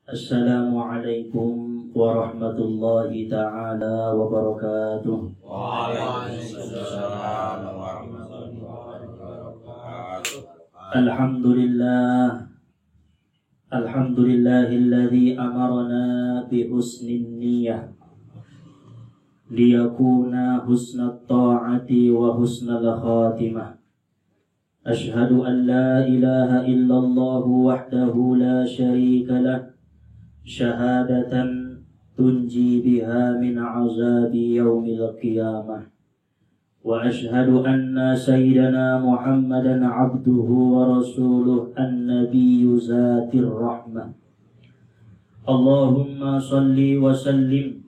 Assalamualaikum warahmatullahi ta'ala wabarakatuh. Waalaikumsalam warahmatullahi wabarakatuh. Alhamdulillahilladzi amarna bi husnin niyyah liyakuna husnat ta'ati wa husnal khatimah. Ashhadu an la ilaha illallah wahdahu la syarika lah, syahadatan tunji biha min azabi yaumil qiyamah. Wa ashhadu anna sayyidana Muhammadan abduhu wa rasuluh an-nabiyyu zatir rahmah. Allahumma salli wa sallim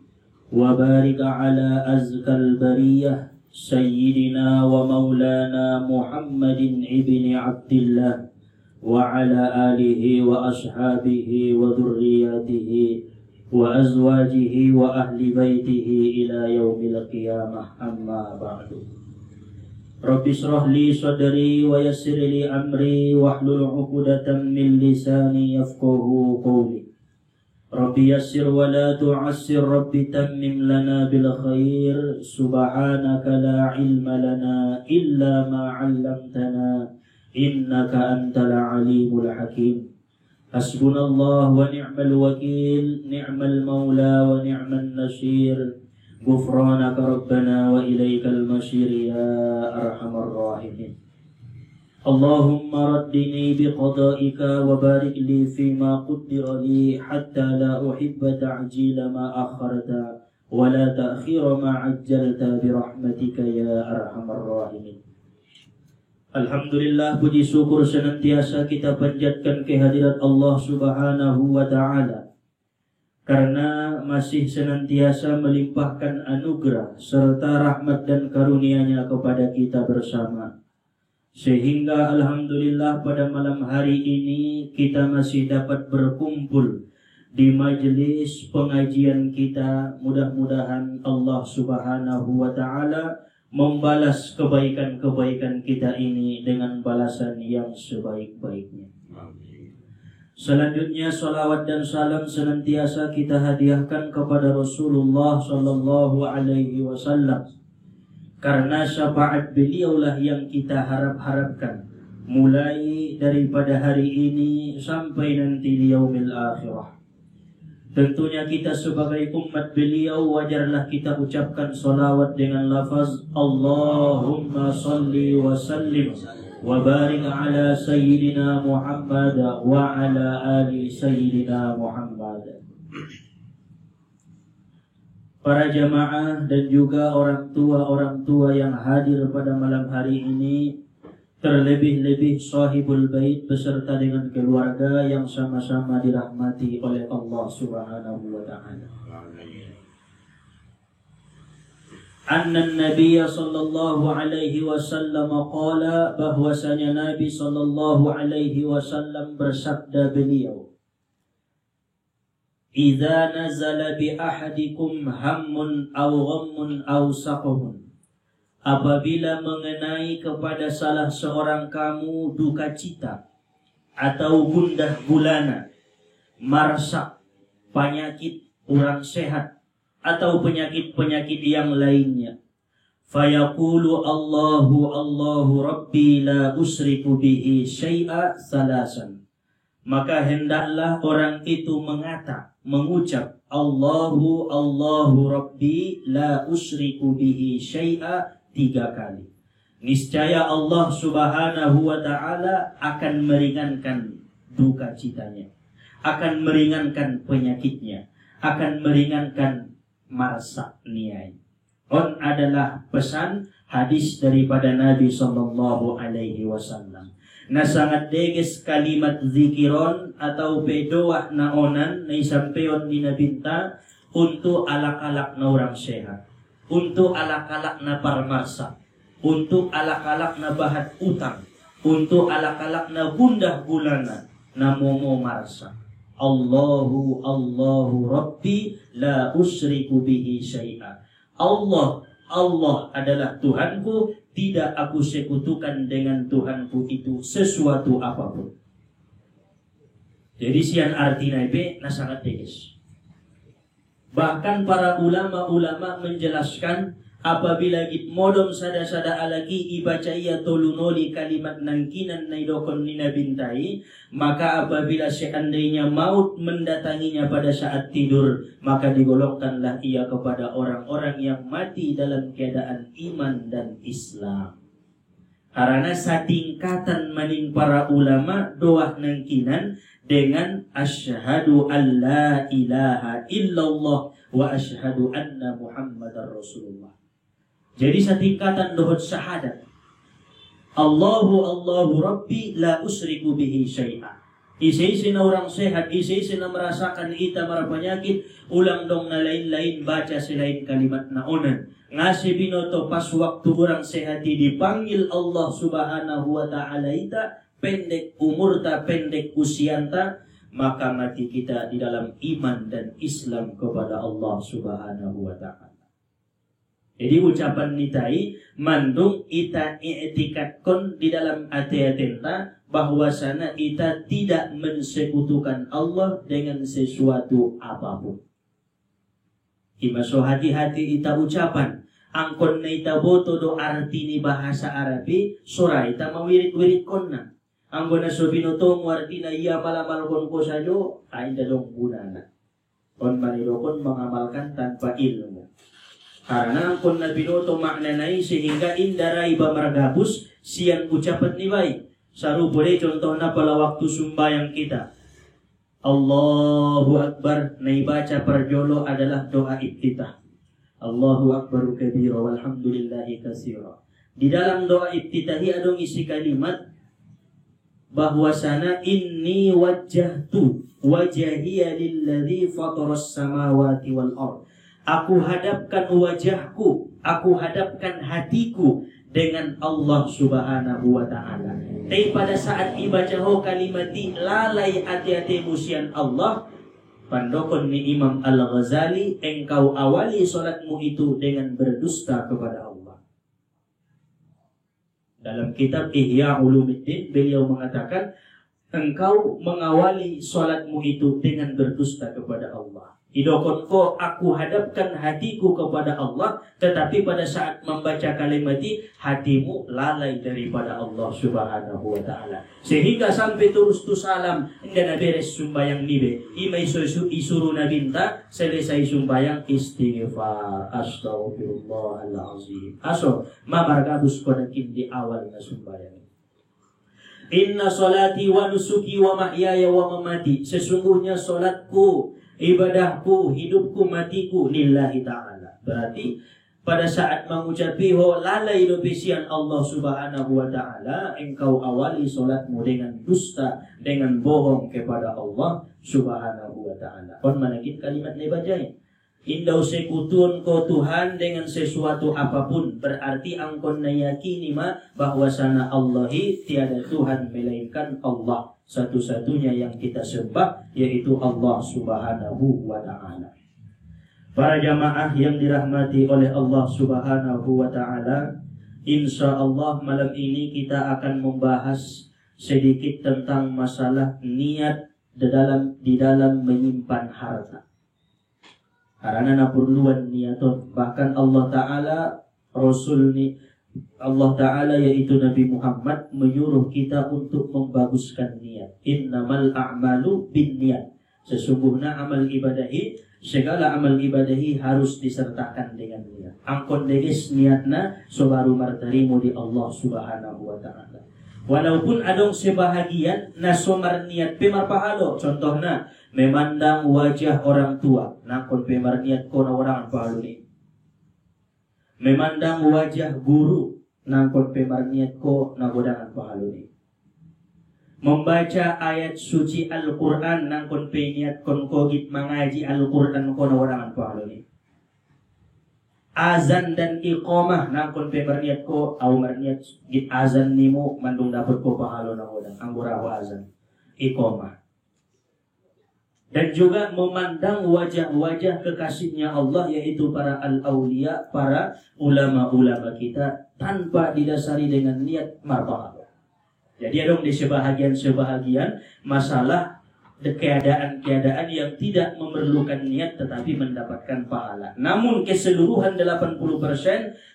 wa barik ala azkal bariyah sayyidina wa maulana Muhammadin ibni Abdillah wa ala alihi wa ashabihi wa dhurriyyatihi wa azwajihi wa ahli baitihi ila yaumil qiyamah, amma ba'du. Rabbi shrah li sadri wa yassir li amri wahlul 'uqdatam min lisani yafqahu qawli. Rabbi yassir wa la tu'assir, Rabbi tammim lana bil khair. Subhanaka la ilma lana illa ma 'allamtana innaka antal alimul hakim. Hasbunallah wa ni'mal wakil, ni'mal maula wa ni'man nasir. Ghufranaka rabbana wa ilaikal masir ya arhamar rahimin. Allahumma raddini biqada'ika wa barik li fima qaddara li hatta la uhibba ta'jila ma akharta wa la ta'khira ma ajjalta bi rahmatika ya arhamar rahimin. Alhamdulillah, puji syukur senantiasa kita panjatkan kehadirat Allah Subhanahu wa ta'ala, karena masih senantiasa melimpahkan anugerah serta rahmat dan karunia-Nya kepada kita bersama. Sehingga alhamdulillah pada malam hari ini kita masih dapat berkumpul di majelis pengajian kita. Mudah-mudahan Allah Subhanahu wa ta'ala membalas kebaikan-kebaikan kita ini dengan balasan yang sebaik-baiknya. Selanjutnya salawat dan salam senantiasa kita hadiahkan kepada Rasulullah sallallahu alaihi wasallam, karena syafaat beliaulah yang kita harap-harapkan mulai daripada hari ini sampai nanti di yaumil akhirah. Tentunya kita sebagai umat beliau wajarlah kita ucapkan salawat dengan lafaz Allahumma salli wa sallim wa barik ala sayyidina Muhammad wa ala ali sayyidina Muhammad. Para jamaah dan juga orang tua yang hadir pada malam hari ini, terlebih-lebih sahibul bait beserta dengan keluarga yang sama-sama dirahmati oleh Allah Subhanahu wa ta'ala. Anna Nabiya sallallahu alaihi wasallam qala, bahwasanya Nabi sallallahu alaihi wasallam bersabda beliau, "Idza nazala bi ahadikum hammun aw ghammun aw saqamun." Apabila mengenai kepada salah seorang kamu duka cita atau gundah gulana, marsak, penyakit kurang sehat atau penyakit-penyakit yang lainnya, fayaqulu Allahu Rabbi la usriku bihi syai'a salasan, maka hendaklah orang itu mengucap Allahu Rabbi la usriku bihi syai'a 3 kali. Niscaya Allah Subhanahu wa ta'ala akan meringankan duka citanya, akan meringankan penyakitnya, akan meringankan marsak niai. On adalah pesan hadis daripada Nabi sallallahu alaihi wasallam. Na sangat deges kalimat zikiron atau bedoah naonan na isampeon di nabinta untuk alak-alak na orang sehat, untuk alak-alak na parmarsa, untuk alak-alak na bahat utang, untuk alak-alak na gundah gulana, na momo marsa. Allahu Rabbi la usriku bihi syai'a. Allah adalah Tuhanku, tidak aku sekutukan dengan Tuhanku itu sesuatu apapun. Jadi sian artina ipe na sangat tegas. Bahkan para ulama-ulama menjelaskan apabila git modom sada-sada alagi ibaca ia tolunoli kalimat nangkinan naidokon nina bintai, maka apabila seandainya maut mendatanginya pada saat tidur, maka digolongkanlah ia kepada orang-orang yang mati dalam keadaan iman dan Islam. Karena satingkatan maning para ulama doa nangkinan dengan asyhadu an la ilaha illallah wa asyhadu anna muhammadar rasulullah. Jadi satingkatan dohot syahadat. Allahu Rabbi la usriku bihi syai'a. Isi-isi na orang sehat, isi-isi na merasakan ita mara penyakit, ulang dong na lain-lain baca selain kalimat na onan. Ngasi binoto pas waktu orang sehati dipanggil Allah subhanahu wa ta'ala ita, pendek umurta, pendek usianta, maka mati kita di dalam iman dan Islam kepada Allah subhanahu wa ta'ala. Jadi ucapan nitai mandung ita i'tikadkon di dalam ati-atenta bahwasana ita tidak mensekutukan Allah dengan sesuatu apapun. Imaso hati-hati ita ucapan angkon na ita boto do arti ni bahasa Arabi sura ita mawirit-wirit konna. Angkon na sobinotong arti na iya malamal kon ko sayo ay dalong gunana. Kon manilokon mengamalkan tanpa ilmu. Karena angkon na binoto maknanay sehingga indaray ba maragabus siyan ucapan ni bay. Saru boleh contoh na pala waktu sumbayang kita. Allahu Akbar naibaca perjolo adalah doa iftitah. Allahu Akbar kabira walhamdulillahi katsira. Di dalam doa iftitahi ada isi kalimat bahwasana inni wajjahtu wajhiya lilladzi fataras samawati wal ardh. Aku hadapkan wajahku, aku hadapkan hatiku dengan Allah subhanahu wa ta'ala. Tapi pada saat ibaca ho kalimati lalai hati-hati musian Allah, pandokon ni Imam Al-Ghazali, engkau awali solatmu itu dengan berdusta kepada Allah. Dalam kitab Ihya Ulumuddin beliau mengatakan, engkau mengawali solatmu itu dengan berdusta kepada Allah. Idokon ko aku hadapkan hatiku kepada Allah, tetapi pada saat membaca kalimati hatimu lalai daripada Allah subhanahu wa ta'ala. Sehingga sampai terus tu salam enggak na beres sumbayang nibe. Imay isuru na binta selesai sumbayang istighfar astaghfirullahalazim. Aso mamargabus ko nakin di awal na sumbayang. Inna salati wa nusuki wa mahyaya wa mamati. Sesungguhnya salatku, ibadahku, hidupku, matiku lillahi ta'ala. Berarti pada saat mengucapi ho lalai dopisian Allah subhanahu wa ta'ala, engkau awali solatmu dengan dusta, dengan bohong kepada Allah subhanahu wa ta'ala. Kon manakit kalimat ni bajai. Indau sekutun ko Tuhan dengan sesuatu apapun, berarti angkon nayakini ma bahwasana Allahi tiada Tuhan melainkan Allah. Satu-satunya yang kita sembah yaitu Allah subhanahu wa ta'ala. Para jamaah yang dirahmati oleh Allah subhanahu wa ta'ala, insya Allah malam ini kita akan membahas sedikit tentang masalah niat di dalam menyimpan harta. Karena naperluan niaton, bahkan Allah Ta'ala Rasul ni Allah Ta'ala yaitu Nabi Muhammad menyuruh kita untuk membaguskan niat. Innamal a'malu bin niat. Sesungguhnya amal ibadahi, segala amal ibadahi harus disertakan dengan niat. Angkon deges niatna sobaru martarimu di Allah subhanahu wa ta'ala. Walaupun adong sebahagian nasomar niat pemar pahalo. Contohnya memandang wajah orang tua, nakon pemar niat ko na orang pahalo ni. Memandang wajah guru, nangkon pemar niat ko na godangan pahalo ni. Membaca ayat suci Al-Quran, nangkon peniat kon kogit mengaji Al-Quran ko na godangan pahalo ni. Azan dan iqamah, nangkon pemar niat ko au marniat git azan nimo mandung dapat ko pahalo na godang anggura wa azan iqamah. Dan juga memandang wajah-wajah kekasihnya Allah, yaitu para al-awliya, para ulama-ulama kita, tanpa didasari dengan niat marpahala. Jadi ada di sebahagian masalah keadaan-keadaan yang tidak memerlukan niat tetapi mendapatkan pahala. Namun keseluruhan 80%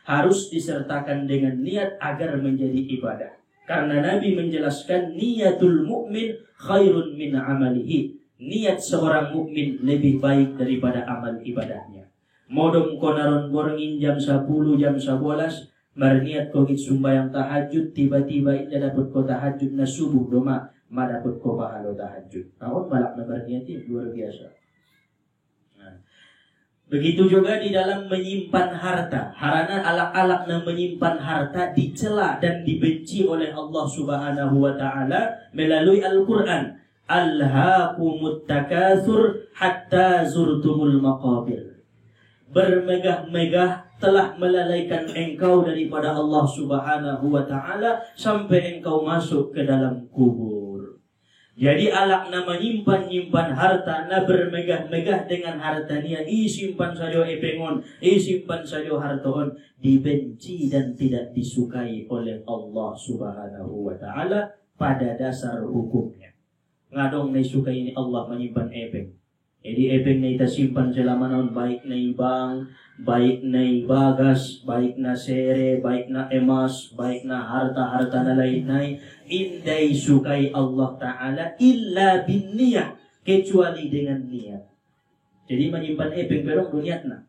harus disertakan dengan niat agar menjadi ibadah. Karena Nabi menjelaskan niatul mukmin khairun min amalihi. Niat seorang mukmin lebih baik daripada amal ibadahnya. Modom konaron gorengin jam 10, jam 11, marniat kogit sumbayang tahajud, tiba-tiba indah dapat ko tahajud na subuh doma, madapot ko pahala tahajud. Naon malak na marniat ini luar biasa. Nah, begitu juga di dalam menyimpan harta. Harana alak-alak na menyimpan harta dicela dan dibenci oleh Allah Subhanahu wa taala melalui Al-Qur'an. Alhaakumut takatsur hatta zurtumul maqabir. Bermegah-megah telah melalaikan engkau daripada Allah Subhanahu wa taala sampai engkau masuk ke dalam kubur. Jadi alak na menyimpan harta, na bermegah-megah dengan hartanya, isimpan saja epengon, isimpan saja hartoon, dibenci dan tidak disukai oleh Allah Subhanahu wa taala pada dasar hukumnya. Ngadong na sukai ini Allah menyimpan epeng. Jadi epeng na ita simpan selama naon, baik na ibang, baik na bagas, baik na sere, baik na emas, baik na harta-harta na lain-lain, inday sukai Allah Ta'ala illa bin niyah, kecuali dengan niat. Jadi menyimpan epeng perong niat na.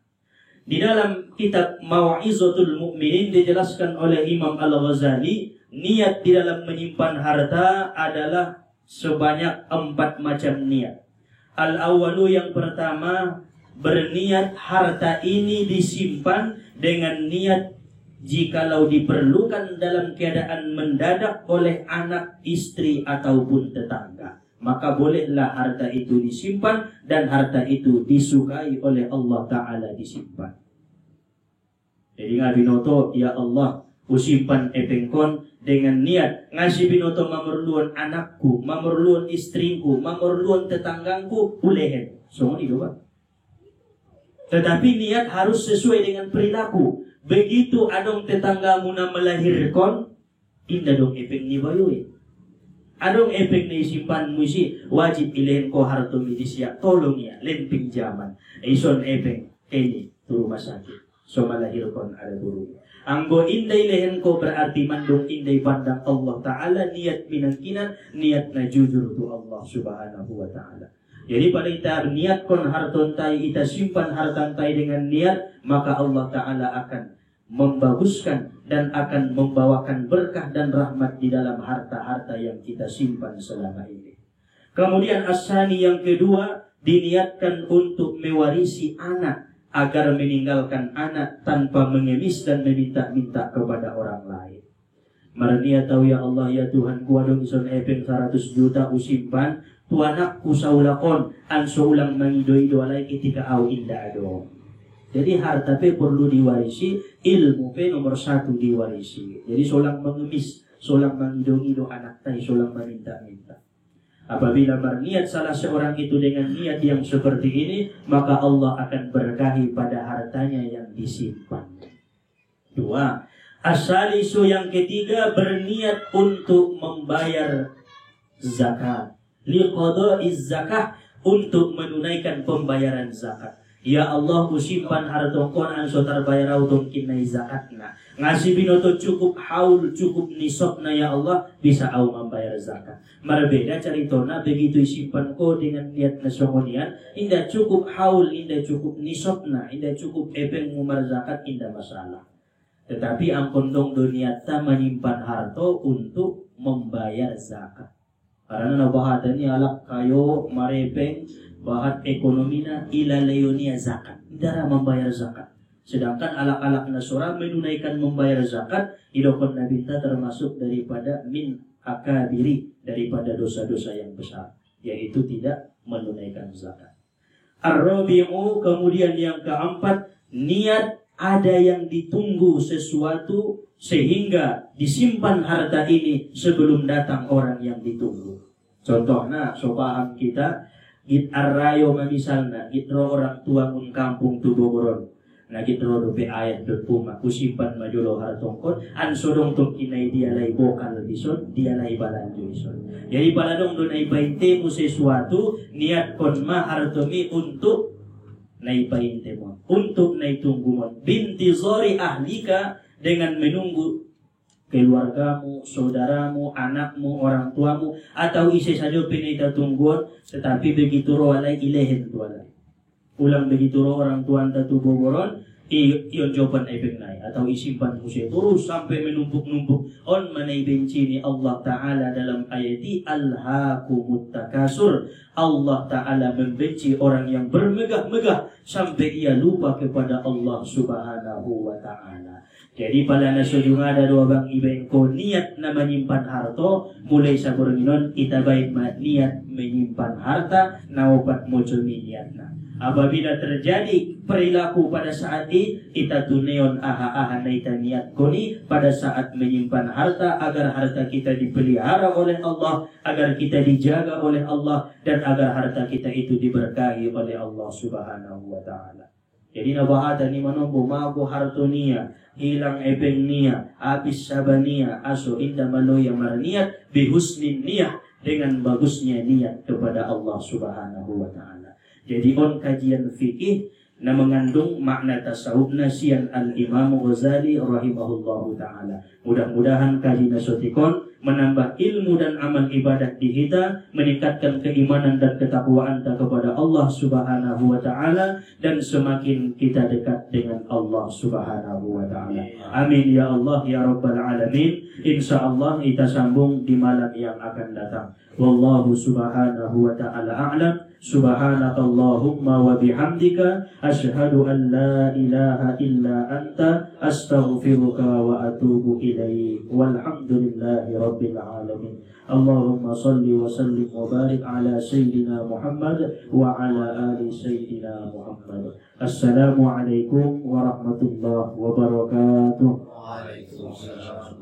Di dalam kitab Mau'izatul Mu'minin dijelaskan oleh Imam Al-Ghazali, niat di dalam menyimpan harta adalah sebanyak 4 macam niat. Al-awwalu yang pertama, berniat harta ini disimpan dengan niat jikalau diperlukan dalam keadaan mendadak oleh anak, istri ataupun tetangga. Maka bolehlah harta itu disimpan dan harta itu disukai oleh Allah Ta'ala disimpan. Jadi ngabinoto, ya Allah, usimpan epengkon dengan niat ngasih binoto mamerluan anakku, mamerluan istriku, mamerluan tetanggangku, ulehen. Semua itu Pak. Tetapi niat harus sesuai dengan perilaku. Begitu adong tetanggamu na melahirkan, indah dong epeng ni bayoy. Adong epeng ni simpan musi, wajib ilehen ko harto medisya, tolong ya, len pinjaman. Ison epeng, ini tu rumah sakit. So melahirkan ada burung. Anggo inday lehen ko berarti mandung inday pandang Allah Ta'ala, niat pinangkinan, niat na jujur tu Allah Subhanahu wa Ta'ala. Jadi pada kita niat kon harton tay, kita simpan hartan tay dengan niat, maka Allah Ta'ala akan membaguskan dan akan membawakan berkah dan rahmat di dalam harta-harta yang kita simpan selama ini. Kemudian asani yang kedua, diniatkan untuk mewarisi anak, agar meninggalkan anak tanpa mengemis dan meminta-minta kepada orang lain. Marnia tahu ya Allah ya Tuhan ku adong ison epeng 100 juta usimpan, tu anakku saulakon anso ulang mangido-ido alay ketika au indah adong. Jadi harta pe perlu diwarisi, ilmu pe nomor 1 diwarisi. Jadi solang mengemis, solang mangido-ido anak tay, solang meminta-minta. Apabila berniat salah seorang itu dengan niat yang seperti ini, maka Allah akan berkahi pada hartanya yang disimpan. 2. Asalisu yang ketiga, berniat untuk membayar zakat. Liqada'iz zakah, untuk menunaikan pembayaran zakat. Ya Allah, kusimpan hartongkon anso terbayar autom kinai zakatna. Ngasih binoto cukup haul, cukup nisabna ya Allah, bisa au membayar zakat. Berbeda caritona begitu isimpan ko dengan niat nasongonian, indah cukup haul, indah cukup nisabna, indah cukup epeng ngumar zakat, indah masalah. Tetapi ang kondong duniata menyimpan harto untuk membayar zakat. Karena nabahatan ni alak kayo marepeng bahat ekonomina ilaleyonia zakat. Idara membayar zakat. Sedangkan alak-alak nasura menunaikan membayar zakat, idokon nabinta termasuk daripada min akabiri, daripada dosa-dosa yang besar, yaitu tidak menunaikan zakat. Ar-rabi'u, kemudian yang keempat, niat ada yang ditunggu sesuatu sehingga disimpan harta ini sebelum datang orang yang ditunggu. Contohnya, so paham kita, git arrayo misalnya, gitro orang tua mun kampung tu Bogoron. Lagi terodope ayat berpuma kusimpan majulo hartongkon ansodong tung kinai dia lay bokal bison dia lay balanjo ison. Jadi paladong do naipainte mo sesuatu niat kon ma hartomi untuk naipainte mo, untuk naitunggu binti zori ahlika, dengan menunggu keluargamu, saudaramu, anakmu, orang tuamu, atau isi saja pinita tungguan, tetapi begitu roh alai ilehen tualai. Ulang begitu roh orang tua anda tu bogoron, iyon jawaban ebeng nai, atau isimpan musuh terus sampai menumpuk-numpuk. On manai benci ni Allah Ta'ala dalam ayat ini, alhaakumut takasur. Allah Ta'ala membenci orang yang bermegah-megah sampai ia lupa kepada Allah Subhanahu wa Ta'ala. Jadi pada naso juga ada dua bang ibengko niat na menyimpan harta mulai saburninon kita baik niat menyimpan harta na opat muncul niatna. Apabila terjadi perilaku pada saat ini kita tuneon aha-aha na ita niat koni pada saat menyimpan harta agar harta kita dipelihara oleh Allah, agar kita dijaga oleh Allah, dan agar harta kita itu diberkahi oleh Allah Subhanahu wa Ta'ala. Jadi nabahada ni manombo mago hartonia hilang epeng nia habis sabania aso indah maloya marniat bihusnin niat, dengan bagusnya niat kepada Allah Subhanahu wa Ta'ala. Jadi on kajian fikih na mengandung makna tasawuf nasian al-Imam Ghazali rahimahullahu ta'ala. Mudah-mudahan kajian nasotikon menambah ilmu dan amal ibadah di kita, meningkatkan keimanan dan ketakwaan kita kepada Allah Subhanahu wa Ta'ala, dan semakin kita dekat dengan Allah Subhanahu wa Ta'ala. Amin ya Allah ya Rabbal Alamin. Insyaallah kita sambung di malam yang akan datang. Wallahu Subhanahu wa Ta'ala a'lam. Subhanakallahumma wa bihamdika asyhadu an la ilaha illa anta astaghfiruka wa atubu ilaik. Walhamdulillahi rabbil alamin. Allahumma salli wa sallim wa barik ala sayyidina Muhammad wa ala ali sayyidina Muhammad. Assalamualaikum warahmatullahi wabarakatuh. Waalaikumsalam.